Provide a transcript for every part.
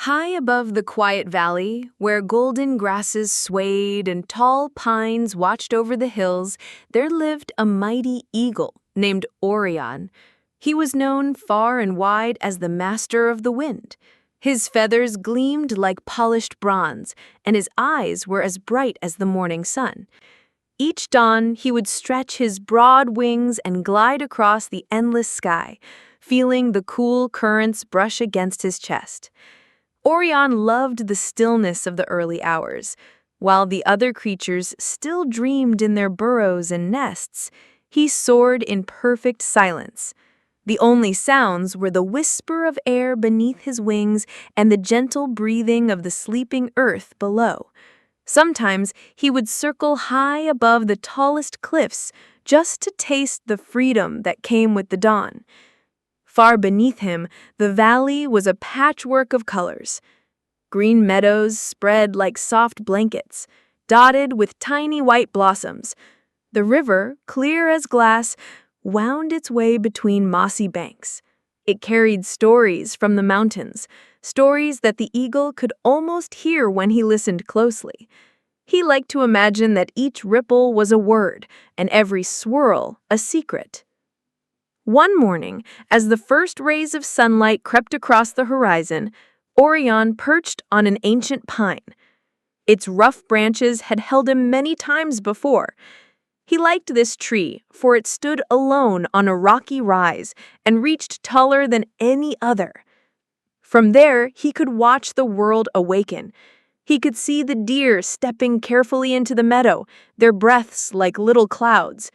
High above the quiet valley, where golden grasses swayed and tall pines watched over the hills, there lived a mighty eagle named Aurion. He was known far and wide as the master of the wind. His feathers gleamed like polished bronze, and his eyes were as bright as the morning sun. Each dawn, he would stretch his broad wings and glide across the endless sky, feeling the cool currents brush against his chest. Aurion loved the stillness of the early hours. While the other creatures still dreamed in their burrows and nests, he soared in perfect silence. The only sounds were the whisper of air beneath his wings and the gentle breathing of the sleeping earth below. Sometimes he would circle high above the tallest cliffs just to taste the freedom that came with the dawn. Far beneath him, the valley was a patchwork of colors. Green meadows spread like soft blankets, dotted with tiny white blossoms. The river, clear as glass, wound its way between mossy banks. It carried stories from the mountains, stories that the eagle could almost hear when he listened closely. He liked to imagine that each ripple was a word, and every swirl a secret. One morning, as the first rays of sunlight crept across the horizon, Aurion perched on an ancient pine. Its rough branches had held him many times before. He liked this tree, for it stood alone on a rocky rise and reached taller than any other. From there, he could watch the world awaken. He could see the deer stepping carefully into the meadow, their breaths like little clouds.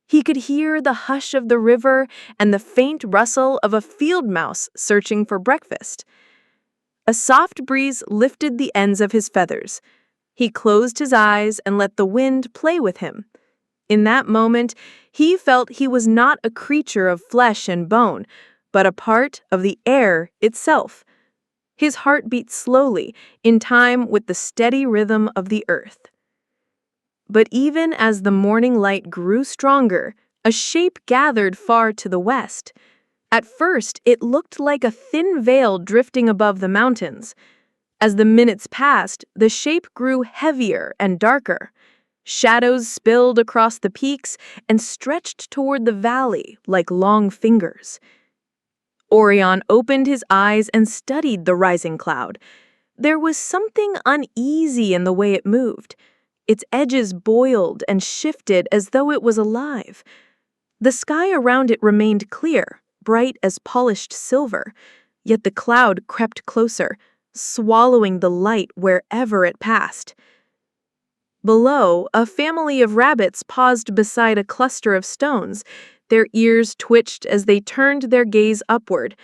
He could hear the hush of the river and the faint rustle of a field mouse searching for breakfast. A soft breeze lifted the ends of his feathers. He closed his eyes and let the wind play with him. In that moment, he felt he was not a creature of flesh and bone, but a part of the air itself. His heart beat slowly, in time with the steady rhythm of the earth. But even as the morning light grew stronger, a shape gathered far to the west. At first, it looked like a thin veil drifting above the mountains. As the minutes passed, the shape grew heavier and darker. Shadows spilled across the peaks and stretched toward the valley like long fingers. Aurion opened his eyes and studied the rising cloud. There was something uneasy in the way it moved. Its edges boiled and shifted as though it was alive. The sky around it remained clear, bright as polished silver, yet the cloud crept closer, swallowing the light wherever it passed. Below, a family of rabbits paused beside a cluster of stones. Their ears twitched as they turned their gaze upward.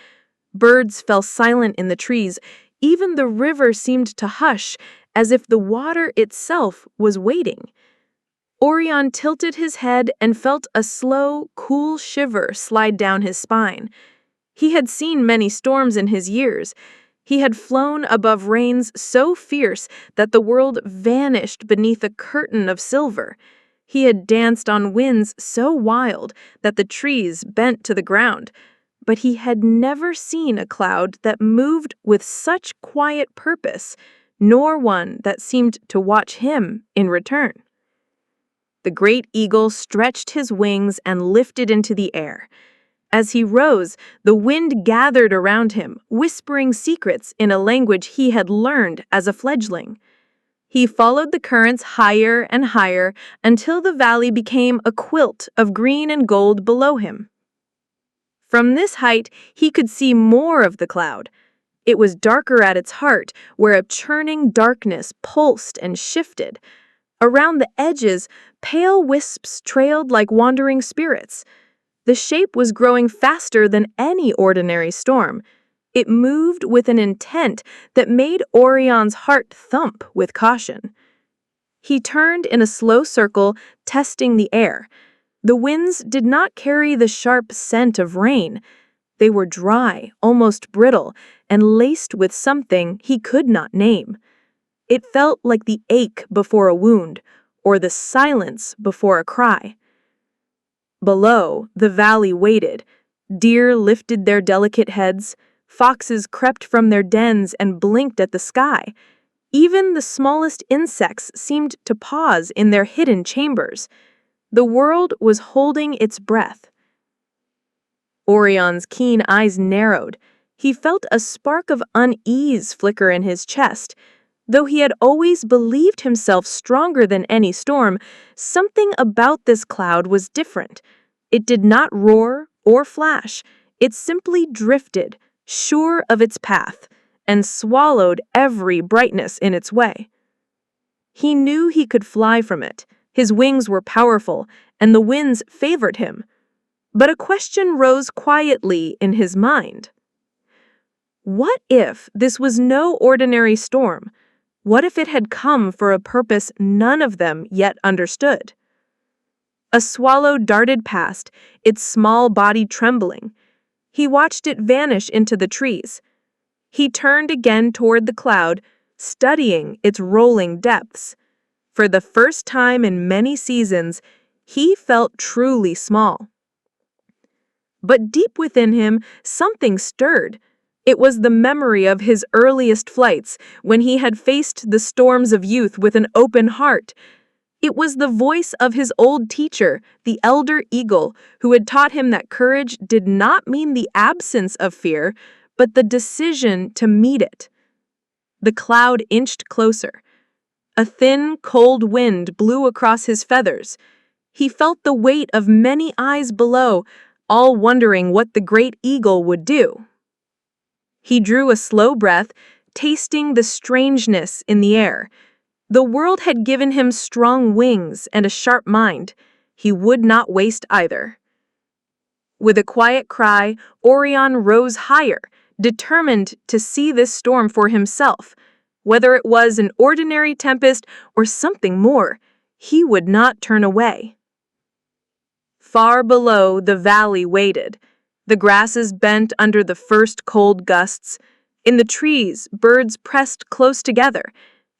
Birds fell silent in the trees. Even the river seemed to hush, as if the water itself was waiting. Aurion tilted his head and felt a slow, cool shiver slide down his spine. He had seen many storms in his years. He had flown above rains so fierce that the world vanished beneath a curtain of silver. He had danced on winds so wild that the trees bent to the ground. But he had never seen a cloud that moved with such quiet purpose, nor one that seemed to watch him in return. The great eagle stretched his wings and lifted into the air. As he rose, the wind gathered around him, whispering secrets in a language he had learned as a fledgling. He followed the currents higher and higher until the valley became a quilt of green and gold below him. From this height, he could see more of the cloud. It was darker at its heart, where a churning darkness pulsed and shifted. Around the edges, pale wisps trailed like wandering spirits. The shape was growing faster than any ordinary storm. It moved with an intent that made Aurion's heart thump with caution. He turned in a slow circle, testing the air. The winds did not carry the sharp scent of rain. They were dry, almost brittle, and laced with something he could not name. It felt like the ache before a wound, or the silence before a cry. Below, the valley waited. Deer lifted their delicate heads. Foxes crept from their dens and blinked at the sky. Even the smallest insects seemed to pause in their hidden chambers. The world was holding its breath. Aurion's keen eyes narrowed. He felt a spark of unease flicker in his chest. Though he had always believed himself stronger than any storm, something about this cloud was different. It did not roar or flash. It simply drifted, sure of its path, and swallowed every brightness in its way. He knew he could fly from it. His wings were powerful, and the winds favored him. But a question rose quietly in his mind. What if this was no ordinary storm? What if it had come for a purpose none of them yet understood? A swallow darted past, its small body trembling. He watched it vanish into the trees. He turned again toward the cloud, studying its rolling depths. For the first time in many seasons, he felt truly small. But deep within him, something stirred. It was the memory of his earliest flights, when he had faced the storms of youth with an open heart. It was the voice of his old teacher, the elder eagle, who had taught him that courage did not mean the absence of fear, but the decision to meet it. The cloud inched closer. A thin, cold wind blew across his feathers. He felt the weight of many eyes below, all wondering what the great eagle would do. He drew a slow breath, tasting the strangeness in the air. The world had given him strong wings and a sharp mind. He would not waste either. With a quiet cry, Aurion rose higher, determined to see this storm for himself. Whether it was an ordinary tempest or something more, he would not turn away. Far below, the valley waited. The grasses bent under the first cold gusts. In the trees, birds pressed close together.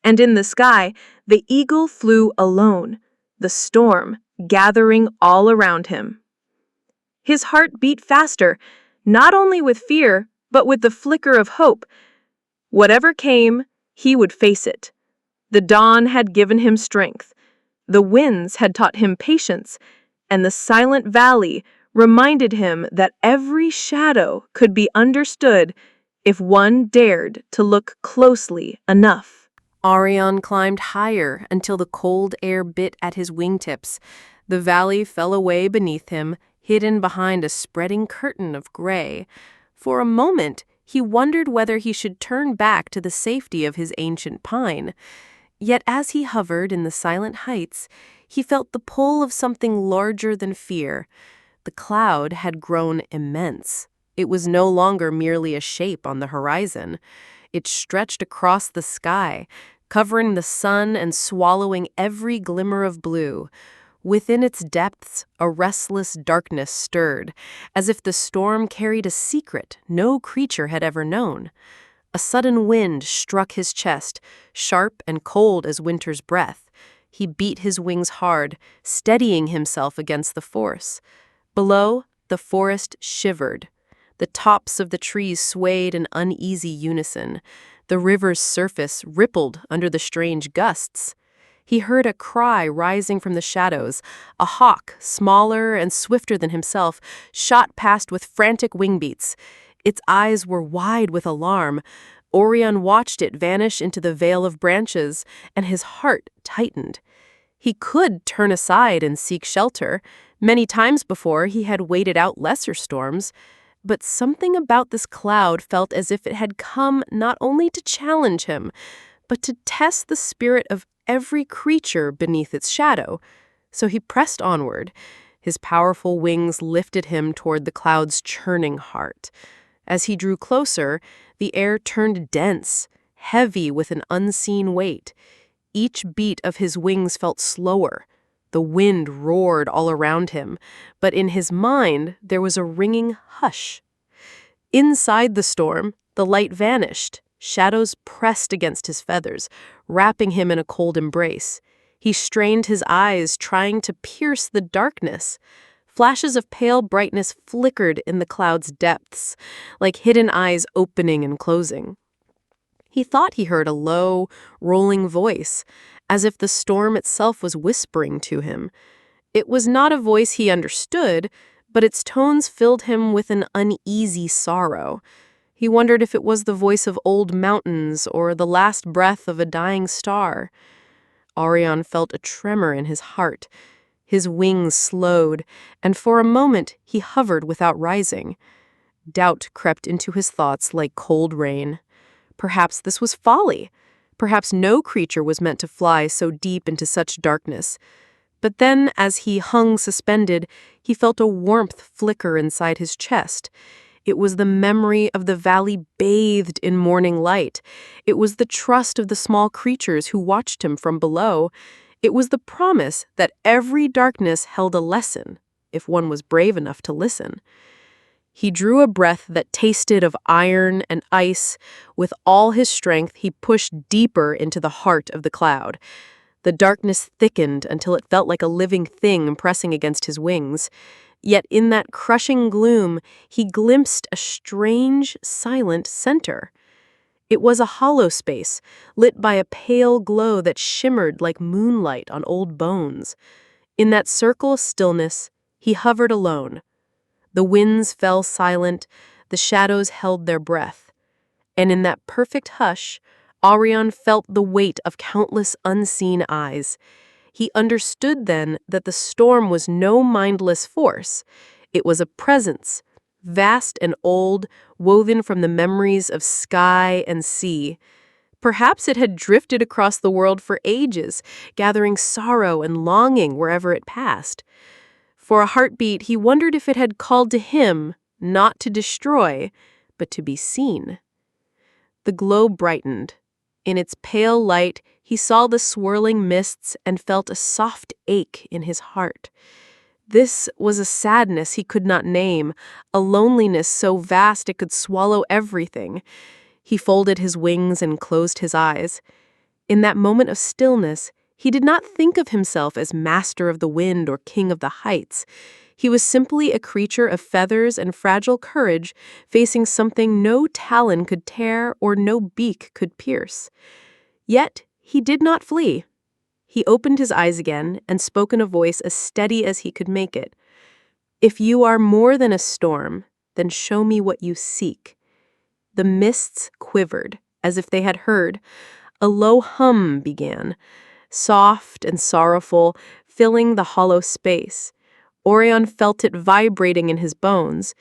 And in the sky, the eagle flew alone, the storm gathering all around him. His heart beat faster, not only with fear, but with the flicker of hope. Whatever came, he would face it. The dawn had given him strength. The winds had taught him patience, and the silent valley reminded him that every shadow could be understood if one dared to look closely enough. Aurion climbed higher until the cold air bit at his wingtips. The valley fell away beneath him, hidden behind a spreading curtain of gray. For a moment, he wondered whether he should turn back to the safety of his ancient pine. Yet as he hovered in the silent heights, he felt the pull of something larger than fear. The cloud had grown immense. It was no longer merely a shape on the horizon. It stretched across the sky, covering the sun and swallowing every glimmer of blue. Within its depths, a restless darkness stirred, as if the storm carried a secret no creature had ever known. A sudden wind struck his chest, sharp and cold as winter's breath. He beat his wings hard, steadying himself against the force. Below, the forest shivered. The tops of the trees swayed in uneasy unison. The river's surface rippled under the strange gusts. He heard a cry rising from the shadows. A hawk, smaller and swifter than himself, shot past with frantic wing beats. Its eyes were wide with alarm. Aurion watched it vanish into the veil of branches, and his heart tightened. He could turn aside and seek shelter. Many times before, he had waited out lesser storms. But something about this cloud felt as if it had come not only to challenge him, but to test the spirit of every creature beneath its shadow. So he pressed onward. His powerful wings lifted him toward the cloud's churning heart. As he drew closer, the air turned dense, heavy with an unseen weight. Each beat of his wings felt slower. The wind roared all around him, but in his mind there was a ringing hush. Inside the storm, the light vanished. Shadows pressed against his feathers, wrapping him in a cold embrace. He strained his eyes, trying to pierce the darkness. Flashes of pale brightness flickered in the cloud's depths, like hidden eyes opening and closing. He thought he heard a low, rolling voice, as if the storm itself was whispering to him. It was not a voice he understood, but its tones filled him with an uneasy sorrow. He wondered if it was the voice of old mountains or the last breath of a dying star. Aurion felt a tremor in his heart. His wings slowed, and for a moment he hovered without rising. Doubt crept into his thoughts like cold rain. Perhaps this was folly. Perhaps no creature was meant to fly so deep into such darkness. But then, as he hung suspended, he felt a warmth flicker inside his chest. It was the memory of the valley bathed in morning light. It was the trust of the small creatures who watched him from below. It was the promise that every darkness held a lesson, if one was brave enough to listen. He drew a breath that tasted of iron and ice. With all his strength, he pushed deeper into the heart of the cloud. The darkness thickened until it felt like a living thing pressing against his wings. Yet in that crushing gloom, he glimpsed a strange, silent center. It was a hollow space, lit by a pale glow that shimmered like moonlight on old bones. In that circle of stillness, he hovered alone. The winds fell silent, the shadows held their breath. And in that perfect hush, Aurion felt the weight of countless unseen eyes. He understood then that the storm was no mindless force. It was a presence, vast and old, woven from the memories of sky and sea. Perhaps it had drifted across the world for ages, gathering sorrow and longing wherever it passed. For a heartbeat, he wondered if it had called to him, not to destroy, but to be seen. The glow brightened. In its pale light, he saw the swirling mists and felt a soft ache in his heart. This was a sadness he could not name, a loneliness so vast it could swallow everything. He folded his wings and closed his eyes. In that moment of stillness, he did not think of himself as master of the wind or king of the heights. He was simply a creature of feathers and fragile courage, facing something no talon could tear or no beak could pierce. Yet he did not flee. He opened his eyes again and spoke in a voice as steady as he could make it. "If you are more than a storm, then show me what you seek." The mists quivered, as if they had heard. A low hum began, soft and sorrowful, filling the hollow space. Aurion felt it vibrating in his bones.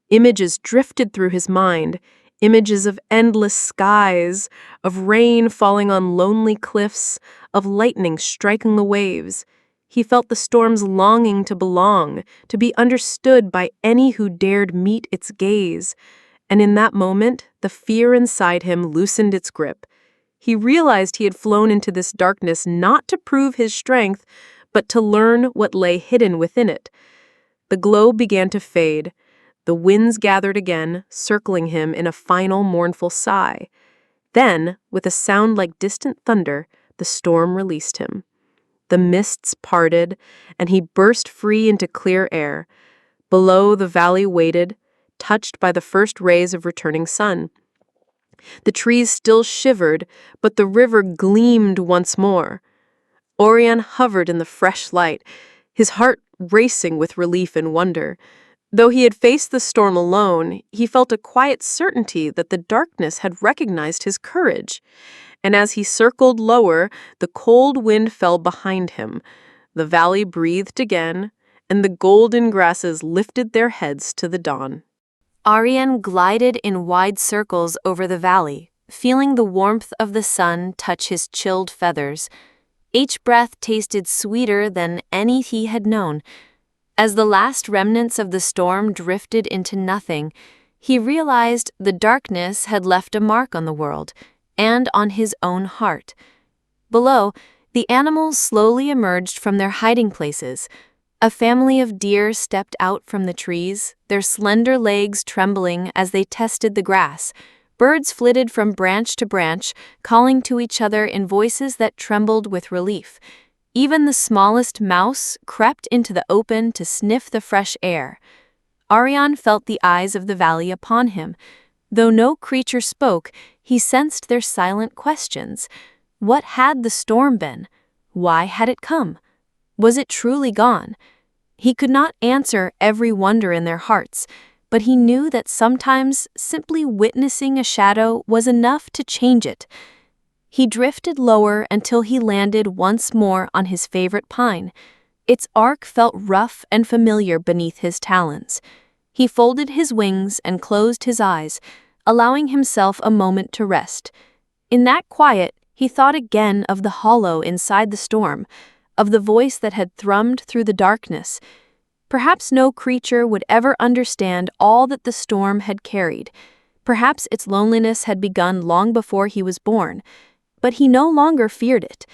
Images drifted through his mind, images of endless skies, of rain falling on lonely cliffs, of lightning striking the waves. He felt the storm's longing to belong, to be understood by any who dared meet its gaze. And in that moment, the fear inside him loosened its grip. He realized he had flown into this darkness not to prove his strength, but to learn what lay hidden within it. The glow began to fade. The winds gathered again, circling him in a final mournful sigh. Then, with a sound like distant thunder, the storm released him. The mists parted, and he burst free into clear air. Below, the valley waited, touched by the first rays of returning sun. The trees still shivered, but the river gleamed once more. Aurion hovered in the fresh light, his heart racing with relief and wonder. Though he had faced the storm alone, he felt a quiet certainty that the darkness had recognized his courage. And as he circled lower, the cold wind fell behind him. The valley breathed again, and the golden grasses lifted their heads to the dawn. Aurion glided in wide circles over the valley, feeling the warmth of the sun touch his chilled feathers. Each breath tasted sweeter than any he had known. As the last remnants of the storm drifted into nothing, he realized the darkness had left a mark on the world and on his own heart. Below, the animals slowly emerged from their hiding places. A family of deer stepped out from the trees, their slender legs trembling as they tested the grass. Birds flitted from branch to branch, calling to each other in voices that trembled with relief. Even the smallest mouse crept into the open to sniff the fresh air. Aurion felt the eyes of the valley upon him. Though no creature spoke, he sensed their silent questions. What had the storm been? Why had it come? Was it truly gone? He could not answer every wonder in their hearts, but he knew that sometimes simply witnessing a shadow was enough to change it. He drifted lower until he landed once more on his favorite pine. Its arc felt rough and familiar beneath his talons. He folded his wings and closed his eyes, allowing himself a moment to rest. In that quiet, he thought again of the hollow inside the storm, of the voice that had thrummed through the darkness. Perhaps no creature would ever understand all that the storm had carried. Perhaps its loneliness had begun long before he was born. But he no longer feared it.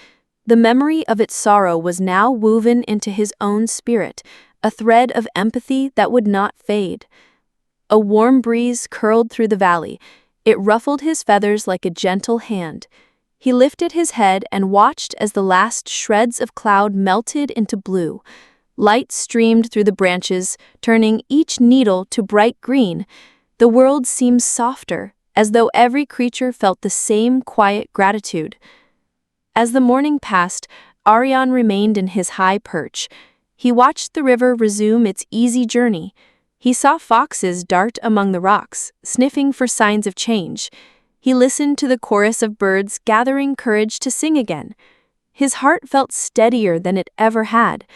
The memory of its sorrow was now woven into his own spirit, a thread of empathy that would not fade. A warm breeze curled through the valley. It ruffled his feathers like a gentle hand. He lifted his head and watched as the last shreds of cloud melted into blue. Light streamed through the branches, turning each needle to bright green. The world seemed softer, as though every creature felt the same quiet gratitude. As the morning passed, Aurion remained in his high perch. He watched the river resume its easy journey. He saw foxes dart among the rocks, sniffing for signs of change. He listened to the chorus of birds gathering courage to sing again. His heart felt steadier than it ever had.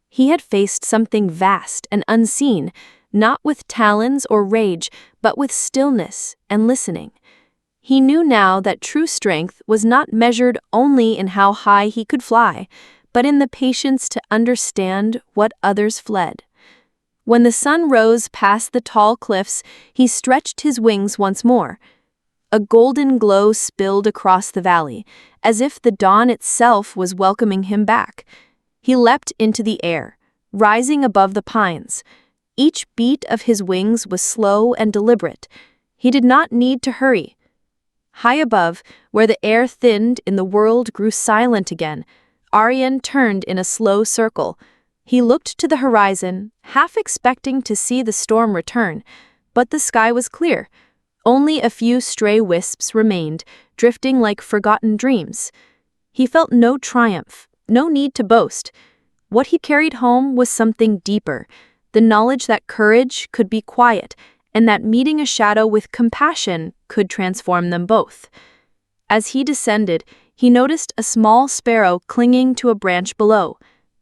He had faced something vast and unseen, not with talons or rage, but with stillness and listening. He knew now that true strength was not measured only in how high he could fly, but in the patience to understand what others fled. When the sun rose past the tall cliffs, he stretched his wings once more. A golden glow spilled across the valley, as if the dawn itself was welcoming him back. He leapt into the air, rising above the pines. Each beat of his wings was slow and deliberate. He did not need to hurry. High above, where the air thinned and the world grew silent again, Aurion turned in a slow circle. He looked to the horizon, half expecting to see the storm return, but the sky was clear. Only a few stray wisps remained, drifting like forgotten dreams. He felt no triumph, no need to boast. What he carried home was something deeper, the knowledge that courage could be quiet, and that meeting a shadow with compassion could transform them both. As he descended, he noticed a small sparrow clinging to a branch below.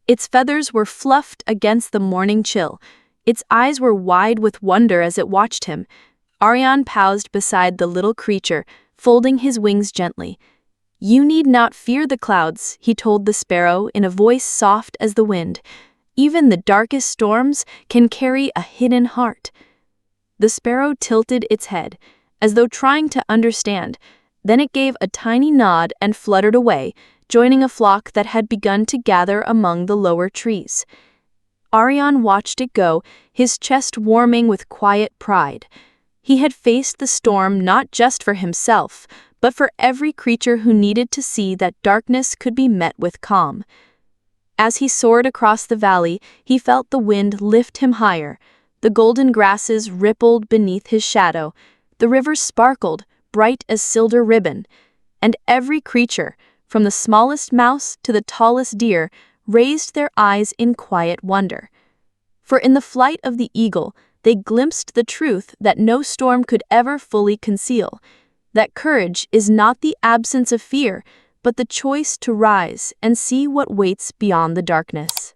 Its feathers were fluffed against the morning chill. Its eyes were wide with wonder as it watched him. Aurion paused beside the little creature, folding his wings gently. "You need not fear the clouds," he told the sparrow in a voice soft as the wind. "Even the darkest storms can carry a hidden heart." The sparrow tilted its head, as though trying to understand. Then it gave a tiny nod and fluttered away, joining a flock that had begun to gather among the lower trees. Aurion watched it go, his chest warming with quiet pride. He had faced the storm not just for himself, but for every creature who needed to see that darkness could be met with calm. As he soared across the valley, he felt the wind lift him higher. The golden grasses rippled beneath his shadow. The river sparkled, bright as silver ribbon. And every creature, from the smallest mouse to the tallest deer, raised their eyes in quiet wonder. For in the flight of the eagle, they glimpsed the truth that no storm could ever fully conceal. That courage is not the absence of fear, but the choice to rise and see what waits beyond the darkness.